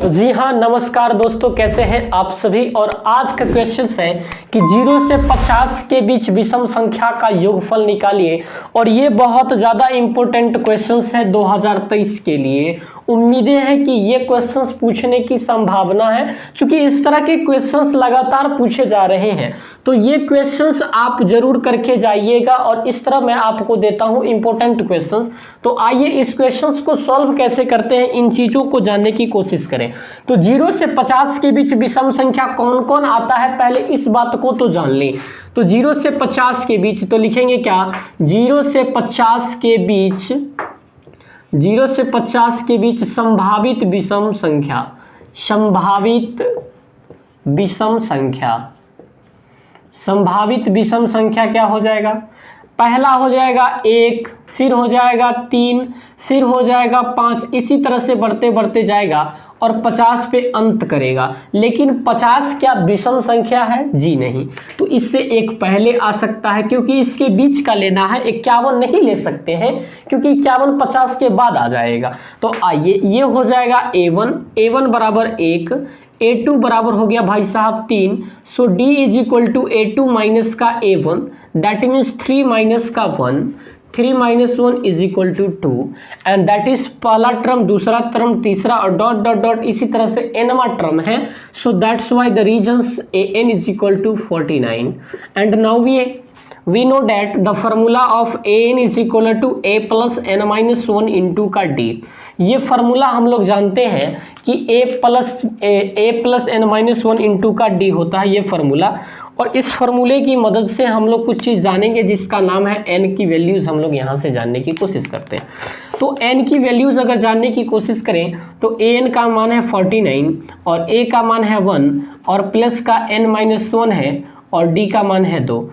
जी हाँ, नमस्कार दोस्तों, कैसे हैं आप सभी। और आज का क्वेश्चन है कि 0 से 50 के बीच विषम संख्या का योगफल निकालिए। और ये बहुत ज़्यादा इंपॉर्टेंट क्वेश्चन है 2023 के लिए। उम्मीदें हैं कि ये क्वेश्चंस पूछने की संभावना है, क्योंकि इस तरह के क्वेश्चंस लगातार पूछे जा रहे हैं। तो ये क्वेश्चंस आप जरूर करके जाइएगा और इस तरह मैं आपको देता हूं इंपॉर्टेंट क्वेश्चंस। तो आइए इस क्वेश्चंस को सॉल्व कैसे करते हैं, इन चीजों को जानने की कोशिश करें। तो 0 से 50 के बीच विषम संख्या कौन कौन आता है, पहले इस बात को तो जान लें। तो 0 से 50 के बीच तो लिखेंगे क्या, 0 से 50 के बीच, 0 से 50 के बीच संभावित विषम संख्या, संभावित विषम संख्या, संभावित विषम संख्या क्या हो जाएगा, पहला हो जाएगा 1, फिर हो जाएगा 3, फिर हो जाएगा 5, इसी तरह से बढ़ते बढ़ते जाएगा और 50 पे अंत करेगा। लेकिन 50 क्या विषम संख्या है? जी नहीं। तो इससे एक पहले आ सकता है, क्योंकि इसके बीच का लेना है। 51 नहीं ले सकते हैं, क्योंकि 51 50 के बाद आ जाएगा। तो आइए, ये हो जाएगा a1 बराबर 1, a2 बराबर हो गया भाई साहब 3। So d is equal to a2 minus का a1, दैट मीन्स 3 माइनस का 1, 3 minus 1 is equal to 2, and that is पहला टर्म, दूसरा टर्म, तीसरा और डॉट डॉट डॉट इसी तरह से nवा टर्म है। So that's why the reasons an is equal to 49। And now we know that the formula of an is equal to a plus n minus 1 into का d। ये formula हम लोग जानते हैं कि a plus n minus 1 into का d होता है, ये फार्मूला। और इस फार्मूले की मदद से हम लोग कुछ चीज़ जानेंगे, जिसका नाम है n की वैल्यूज़। हम लोग यहाँ से जानने की कोशिश करते हैं। तो n की वैल्यूज़ अगर जानने की कोशिश करें तो an का मान है 49 और a का मान है 1 और प्लस का n माइनस 1 है और d का मान है 2।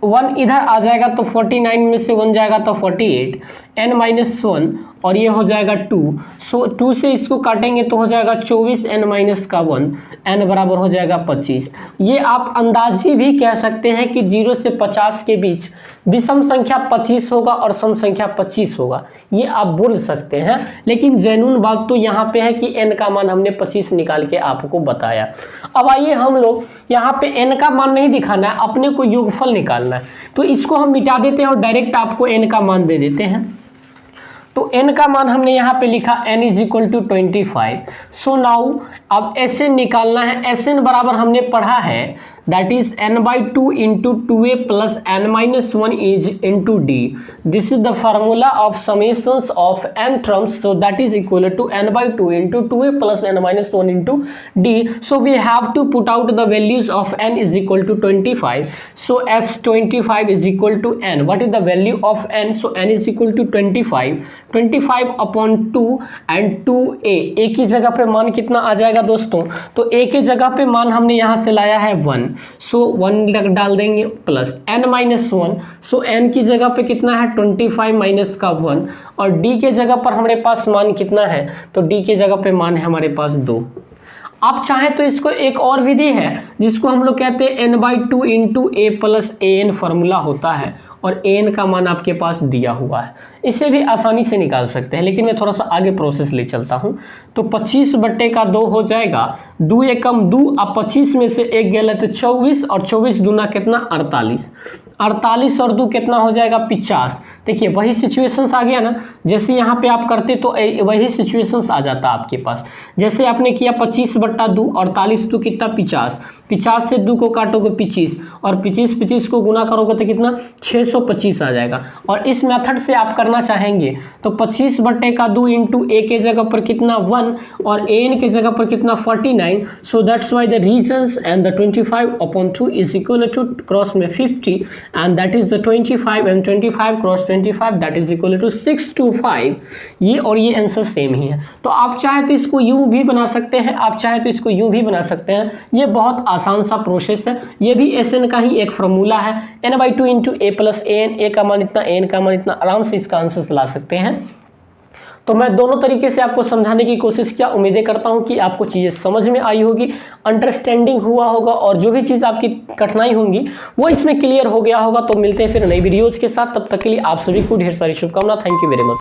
1 इधर आ जाएगा तो 49 में से 1 जाएगा तो 48, n माइनस 1 और ये हो जाएगा 2। सो 2 से इसको काटेंगे तो हो जाएगा 24, n माइनस का 1, n बराबर हो जाएगा 25। ये आप अंदाजी भी कह सकते हैं कि 0 से 50 के बीच विषम संख्या 25 होगा और सम संख्या 25 होगा, ये आप बोल सकते हैं। लेकिन जेन्युइन बात तो यहाँ पे है कि n का मान हमने 25 निकाल के आपको बताया। अब आइए, हम लोग यहाँ पे n का मान नहीं दिखाना है, अपने को योगफल निकालना है। तो इसको हम मिटा देते हैं और डायरेक्ट आपको n का मान दे देते हैं। तो n का मान हमने यहाँ पे लिखा n is equal to 25। So now अब Sn निकालना है। Sn बराबर हमने पढ़ा है, that is n by 2 into 2a plus n minus 1 is into d। This is the formula of summations of n terms, so that is equal to n by 2 into 2a plus n minus 1 into d। So we have to put out the values of n is equal to 25। So s 25 is equal to n। What is the value of n? So n is equal to 25 upon 2 and 2a। a की जगह पे मान कितना आ जाएगा दोस्तों? तो a के जगह पे मान हमने यहाँ से लाया है 1, सो 1 डाल देंगे प्लस n माइनस 1। सो n की जगह पे कितना है 25 माइनस का 1 और d के जगह पर हमारे पास मान कितना है? तो d के जगह पे मान है हमारे पास 2। आप चाहें तो इसको एक और विधि है जिसको हम लोग कहते हैं n by 2 into a plus an formula होता है और an का मान आपके पास दिया हुआ है, इसे भी आसानी से निकाल सकते हैं। लेकिन मैं थोड़ा सा आगे प्रोसेस ले चलता हूं। तो 25 बट्टे का 2 हो जाएगा, 2 एकम 2, अब 25 में से 1 गया तो 24 और 24 दूना कितना 48, 48 और 2 कितना हो जाएगा 50। देखिए वही सिचुएशंस आ गया ना, जैसे यहाँ पे आप करते तो वही सिचुएशंस आ जाता आपके पास। जैसे आपने किया 25 बट्टा 2, 48 2 कितना 50, 50 से 2 को काटोगे 25 और 25 को गुना करोगे तो कितना 625 आ जाएगा। और इस मेथड से आप करना चाहेंगे तो 25 बट्टे का 2 इंटू a के जगह पर कितना 1 और an के जगह पर कितना 49। So that's why the reasons and the 25 upon 2 is equal to cross में 50 and that is the 25 and 25 cross 25 that is equal to 625। ये और ये आंसर सेम ही है। तो आप चाहे तो इसको यूं भी बना सकते हैं, आप चाहे तो इसको यूं भी बना सकते हैं। ये बहुत आसान सा प्रोसेस है। ये भी Sn का ही एक फार्मूला है, n by 2 into a plus an, a का मान इतना an का मान इतना, आराम से इसका आंसर ला सकते हैं। तो मैं दोनों तरीके से आपको समझाने की कोशिश किया। उम्मीदें करता हूं कि आपको चीज़ें समझ में आई होगी, अंडरस्टैंडिंग हुआ होगा और जो भी चीज़ आपकी कठिनाई होंगी वो इसमें क्लियर हो गया होगा। तो मिलते हैं फिर नई वीडियोज़ के साथ, तब तक के लिए आप सभी को ढेर सारी शुभकामनाएं। Thank you very much.